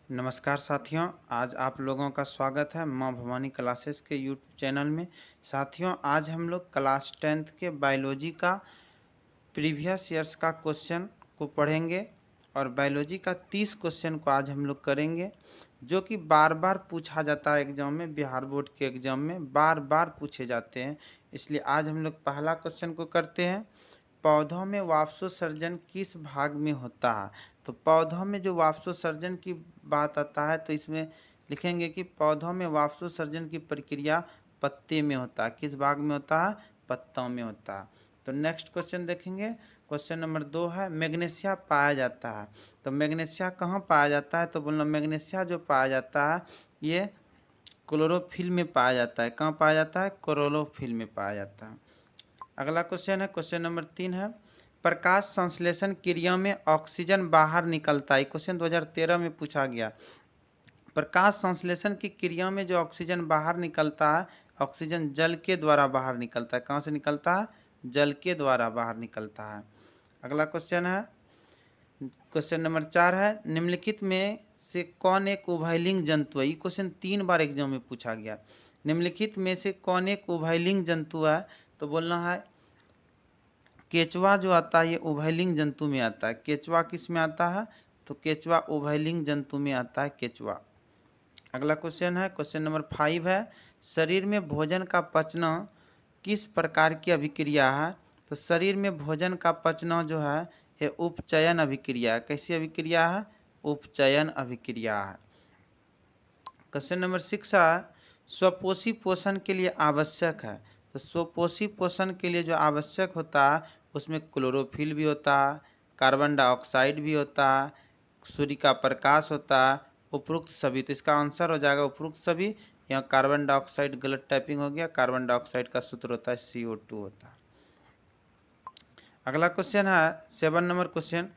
नमस्कार साथियों, आज आप लोगों का स्वागत है माँ भवानी क्लासेस के यूट्यूब चैनल में। साथियों, आज हम लोग क्लास 10th के बायोलॉजी का प्रीवियस ईयर्स का क्वेश्चन को पढ़ेंगे और बायोलॉजी का 30 क्वेश्चन को आज हम लोग करेंगे, जो कि बार बार पूछा जाता है एग्जाम में। बिहार बोर्ड के एग्जाम में बार बार पूछे जाते हैं, इसलिए आज हम लोग पहला क्वेश्चन को करते हैं। पौधों में वाष्पोत्सर्जन किस भाग में होता है? तो पौधों में जो वाष्पोत्सर्जन की बात आता है तो इसमें लिखेंगे कि पौधों में वाष्पोत्सर्जन की प्रक्रिया पत्ते में होता है। किस भाग में होता है? पत्तों में होता है। तो नेक्स्ट क्वेश्चन देखेंगे। क्वेश्चन नंबर 2 है, मैग्नीशिया पाया जाता है। तो मैग्नीशिया कहाँ पाया जाता है? तो बोलना मैग्नीशिया जो पाया जाता है ये क्लोरोफिल में पाया जाता है। कहाँ पाया जाता है? क्लोरोफिल में पाया जाता है। अगला क्वेश्चन है, क्वेश्चन नंबर 3 है, प्रकाश संश्लेषण क्रिया में ऑक्सीजन बाहर निकलता है। क्वेश्चन 2013 में पूछा गया। प्रकाश संश्लेषण की क्रिया में जो ऑक्सीजन बाहर निकलता है, ऑक्सीजन जल के द्वारा बाहर निकलता है। कहाँ से निकलता है? जल के द्वारा बाहर निकलता है। अगला क्वेश्चन है, क्वेश्चन नंबर 4 है, निम्नलिखित में से कौन एक उभयलिंग जंतु है? ये क्वेश्चन 3 बार एग्जाम में पूछा गया। निम्नलिखित में से कौन एक उभयलिंग जंतु है? तो बोलना है केचुआ जो आता है ये उभयलिंग जंतु में आता है। केचुआ किस में आता है? तो केचुआ उभयलिंग जंतु में आता है, केचुआ। अगला क्वेश्चन है, क्वेश्चन नंबर 5 है, शरीर में भोजन का पचना किस प्रकार की अभिक्रिया है? तो शरीर में भोजन का पचना जो है ये उपचयन अभिक्रिया है। कैसी अभिक्रिया है? उपचयन अभिक्रिया है। क्वेश्चन नंबर 6 है, स्वपोषी पोषण के लिए आवश्यक है। तो स्वपोषी पोषण के लिए जो आवश्यक होता है उसमें क्लोरोफिल भी होता है, कार्बन डाइऑक्साइड भी होता है, सूर्य का प्रकाश होता है, उपरोक्त सभी। तो इसका आंसर हो जाएगा उपरोक्त सभी। यहाँ कार्बन डाइऑक्साइड गलत टाइपिंग हो गया। कार्बन डाइऑक्साइड का सूत्र होता है CO2 होता है। अगला क्वेश्चन है 7 नंबर क्वेश्चन,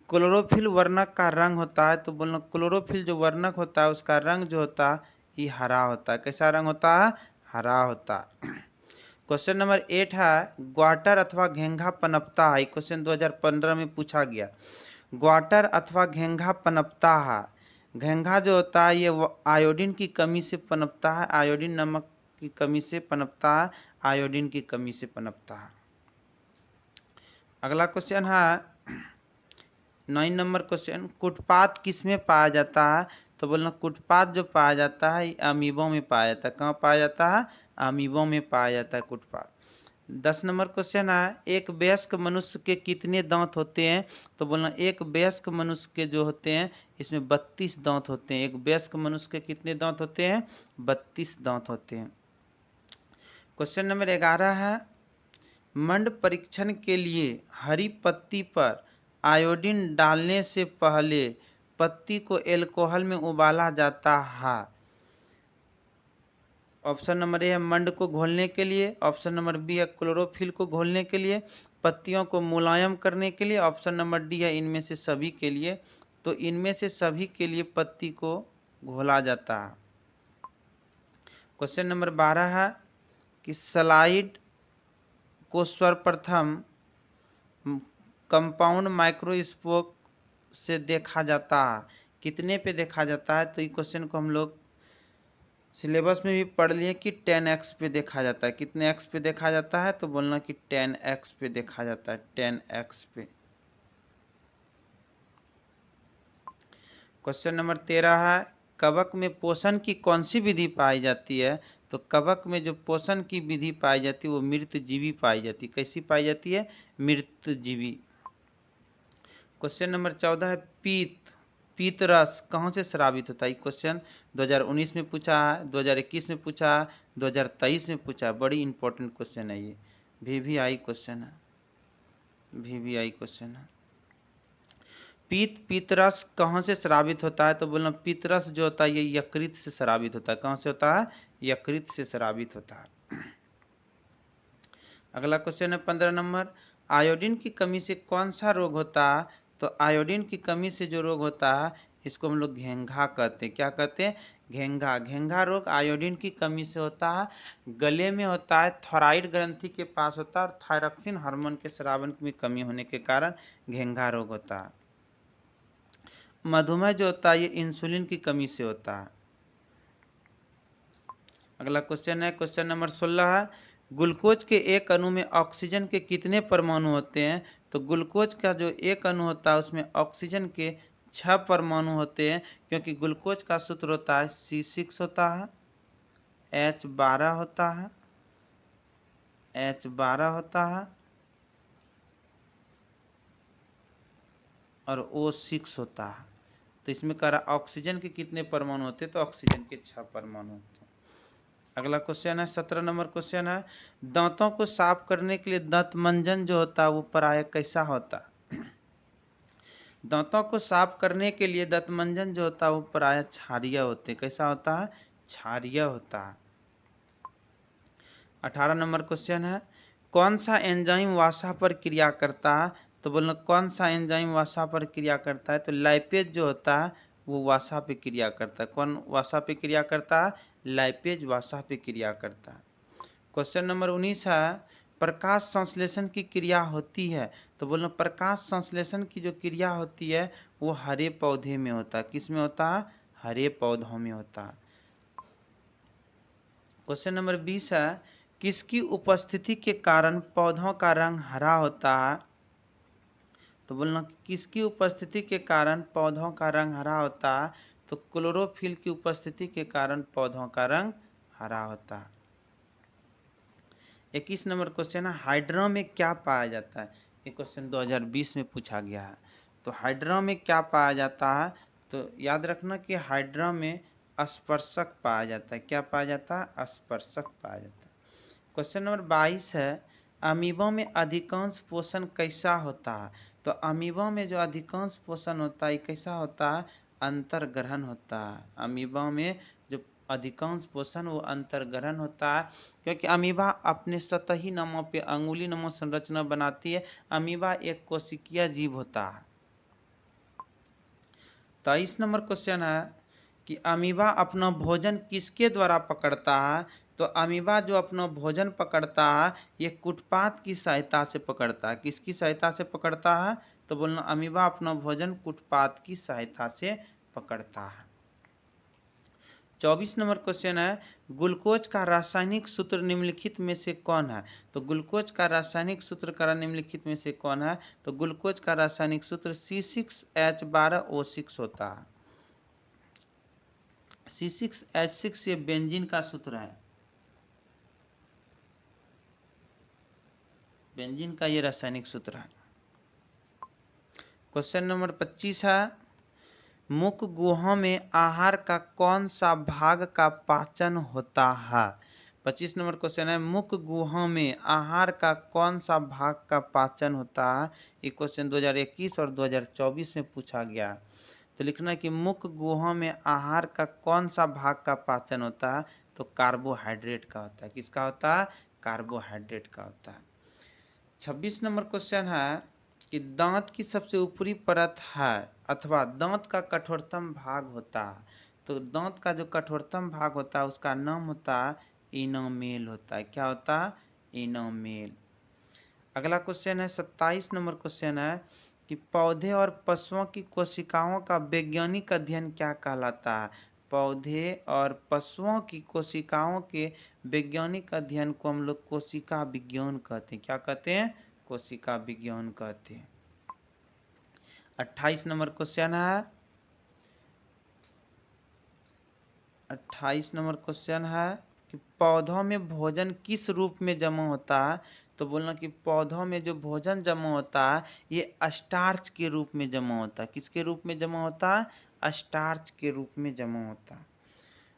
क्लोरोफिल वर्णक का रंग होता है। तो बोलना क्लोरोफिल जो वर्णक होता है उसका रंग जो होता है ये हरा होता है। कैसा रंग होता है? हरा होता है। क्वेश्चन नंबर 8 है, ग्वाटर अथवा घेंघा पनपता है। क्वेश्चन 2015 में पूछा गया। ग्वाटर अथवा घेंघा पनपता है। घेंघा जो होता है ये आयोडीन की कमी से पनपता है। आयोडीन नमक की कमी से पनपता है। आयोडीन की कमी से पनपता है। अगला क्वेश्चन है 9 नंबर क्वेश्चन, कुटपात किस में पाया जाता है? तो बोलना कुटपात जो पाया जाता है अमीबों में पाया जाता है। कहाँ पाया जाता है? अमीबों में पाया जाता है कुटपात। 10 नंबर क्वेश्चन है, एक वयस्क मनुष्य के कितने दांत होते हैं? तो बोलना एक वयस्क मनुष्य के जो होते हैं इसमें 32 दांत होते हैं। एक वयस्क मनुष्य के कितने दांत होते हैं? 32 दांत होते हैं। क्वेश्चन नंबर 11 है, मंड परीक्षण के लिए हरी पत्ती पर आयोडीन डालने से पहले पत्ती को एल्कोहल में उबाला जाता है। ऑप्शन नंबर ए है मंड को घोलने के लिए, ऑप्शन नंबर बी है क्लोरोफिल को घोलने के लिए, पत्तियों को मुलायम करने के लिए, ऑप्शन नंबर डी है इनमें से सभी के लिए। तो इनमें से सभी के लिए पत्ती को घोला जाता है। क्वेश्चन नंबर 12 है कि स्लाइड को सर्वप्रथम कंपाउंड माइक्रोस्कोप से देखा जाता है। कितने पे देखा जाता है? तो इस क्वेश्चन को हम लोग सिलेबस में भी पढ़ लिए कि 10x पे देखा जाता है। कितने x पे देखा जाता है? तो बोलना कि 10x पे देखा जाता है, 10x पे। क्वेश्चन नंबर 13 है, कवक में पोषण की कौन सी विधि पाई जाती है? तो कवक में जो पोषण की विधि पाई जाती है वो मृतजीवी पाई जाती है। कैसी पाई जाती है? मृतजीवी। क्वेश्चन नंबर 14 है, पीत रस कहाँ से स्रावित होता है? क्वेश्चन 2019 में पूछा है, 2021 में पूछा है, 2023 में पूछा है। बड़ी इंपॉर्टेंट क्वेश्चन है ये, VVI क्वेश्चन है, VVI क्वेश्चन है। पीतरस कहाँ से स्रावित होता है? तो बोलना पीतरस जो होता है ये यकृत से स्रावित होता है। कहाँ से होता है? यकृत से स्रावित होता है। अगला क्वेश्चन है 15 नंबर, आयोडीन की कमी से कौन सा रोग होता है? तो आयोडीन की कमी से जो रोग होता है इसको हम लोग घेंघा कहते हैं। क्या कहते हैं? घेंघा। घेंघा रोग आयोडीन की कमी से होता है। गले में होता है, थायराइड ग्रंथि के पास होता है और थायरॉक्सिन हार्मोन के स्रावन में कमी होने के कारण घेंघा रोग होता है। मधुमेह जो होता है ये इंसुलिन की कमी से होता है। अगला क्वेश्चन है, क्वेश्चन नंबर 16 है, ग्लूकोज के एक अणु में ऑक्सीजन के कितने परमाणु होते हैं? तो ग्लूकोज का जो एक अणु होता है उसमें ऑक्सीजन के 6 परमाणु होते हैं, क्योंकि ग्लूकोज का सूत्र होता है C6 होता है, H12 होता है, H12 होता है और O6 होता है। तो इसमें कह रहा ऑक्सीजन के कितने परमाणु होते हैं? तो ऑक्सीजन के 6 परमाणु होते हैं। अगला क्वेश्चन है, 17 नंबर क्वेश्चन है, दांतों को साफ करने के लिए दांत मंजन जो होता है वो प्रायः कैसा होता है? दांतों को साफ करने के लिए दांत मंजन जो होता है वो प्रायः क्षारीय होते हैं। कैसा होता है? क्षारीय होता है। 18 नंबर क्वेश्चन है, कौन सा एंजाइम वसा पर क्रिया करता है? तो बोलना कौन सा एंजाइम वसा पर क्रिया करता है? तो लाइपेज जो होता है वो वसा पे क्रिया करता है। कौन वसा पे क्रिया करता है? लाइपेज वसा पे क्रिया करता है। क्वेश्चन नंबर 19 है, प्रकाश संश्लेषण की क्रिया होती है? तो बोलना प्रकाश संश्लेषण की जो क्रिया होती है वो हरे पौधे में होता है। किस में होता है? हरे पौधों में होता है। क्वेश्चन नंबर 20 है, किसकी उपस्थिति के कारण पौधों का रंग हरा होता है? तो बोलना किसकी उपस्थिति के कारण पौधों का रंग हरा होता है? तो क्लोरोफिल की उपस्थिति के कारण पौधों का रंग हरा होता है। 21 नंबर क्वेश्चन है, हाइड्रा में क्या पाया जाता है? ये क्वेश्चन 2020 में पूछा गया है। तो हाइड्रा में क्या पाया जाता है? तो याद रखना कि हाइड्रा में स्पर्शक पाया जाता है। क्या पाया जाता है? स्पर्शक पाया जाता है। क्वेश्चन नंबर 22 है, अमीबा में अधिकांश पोषण कैसा होता है? तो अमीबा में जो अधिकांश पोषण होता है कैसा होता है? अंतर्ग्रहण होता है। अमीबा में जो अधिकांश पोषण वो अंतर्ग्रहण होता है, क्योंकि अमीबा अपने सतही नमों पे अंगुली नमो संरचना बनाती है। अमीबा एक कोशिकीय जीव होता है। 23 नंबर क्वेश्चन है कि अमीबा अपना भोजन किसके द्वारा पकड़ता है? तो अमीबा जो अपना भोजन पकड़ता है ये कुटपात की सहायता से पकड़ता है। किसकी सहायता से पकड़ता है? तो बोलना अमीबा अपना भोजन कुटपात की सहायता से पकड़ता है। 24 नंबर क्वेश्चन है, ग्लूकोज का रासायनिक सूत्र निम्नलिखित में से कौन है? तो ग्लूकोज का रासायनिक सूत्र का निम्नलिखित में से कौन है? तो ग्लूकोज का रासायनिक सूत्र C6H12O6 होता है। C6H6 ये बेंजीन का सूत्र है। बेंजीन का ये रासायनिक सूत्र है। क्वेश्चन नंबर 25 है, मुख गुहा में आहार का कौन सा भाग का पाचन होता है? 25 नंबर क्वेश्चन है, मुख गुहा में आहार का कौन सा भाग का पाचन होता है? ये क्वेश्चन 2021 और 2024 में पूछा गया। तो लिखना है कि मुख गुहा में आहार का कौन सा भाग का पाचन होता है? तो कार्बोहाइड्रेट का होता है। किसका होता है? कार्बोहाइड्रेट का होता है। 26 नंबर क्वेश्चन है कि दांत की सबसे ऊपरी परत है अथवा दांत का कठोरतम भाग होता है। तो दांत का जो कठोरतम भाग होता है उसका नाम होता है इनामेल होता है। क्या होता है? इनामेल। अगला क्वेश्चन है 27 नंबर क्वेश्चन है कि पौधे और पशुओं की कोशिकाओं का वैज्ञानिक अध्ययन क्या कहलाता है? पौधे और पशुओं की कोशिकाओं के वैज्ञानिक अध्ययन को हम लोग कोशिका विज्ञान कहते हैं। क्या कहते हैं? कोशिका विज्ञान कहते हैं। 28 नंबर क्वेश्चन है, 28 नंबर क्वेश्चन है कि पौधों में भोजन किस रूप में जमा होता है? तो बोलना कि पौधों में जो भोजन जमा होता है ये स्टार्च के रूप में जमा होता है। किसके रूप में जमा होता है? स्टार्च के रूप में जमा होता है।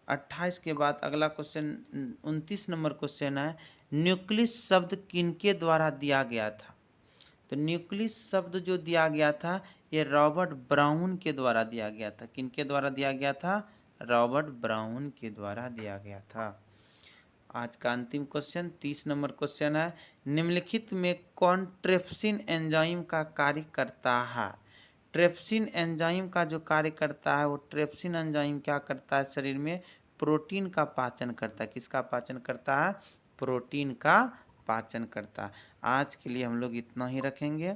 28 के बाद अगला क्वेश्चन 29 नंबर क्वेश्चन है, न्यूक्लियस शब्द किनके द्वारा दिया गया था? तो न्यूक्लियस शब्द जो दिया गया था ये रॉबर्ट ब्राउन के द्वारा दिया गया था। किनके द्वारा दिया गया था? रॉबर्ट ब्राउन के द्वारा दिया गया था। आज का अंतिम क्वेश्चन 30 नंबर क्वेश्चन है, निम्नलिखित में कौन ट्रिप्सिन एंजाइम का कार्य करता है? ट्रिप्सिन एंजाइम का जो कार्य करता है वो ट्रिप्सिन एंजाइम क्या करता है? शरीर में प्रोटीन का पाचन करता है। किसका पाचन करता है? प्रोटीन का पाचन करता है। आज के लिए हम लोग इतना ही रखेंगे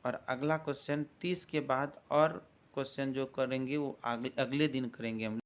और अगला क्वेश्चन 30 के बाद और क्वेश्चन जो करेंगे वो अगले दिन करेंगे हम।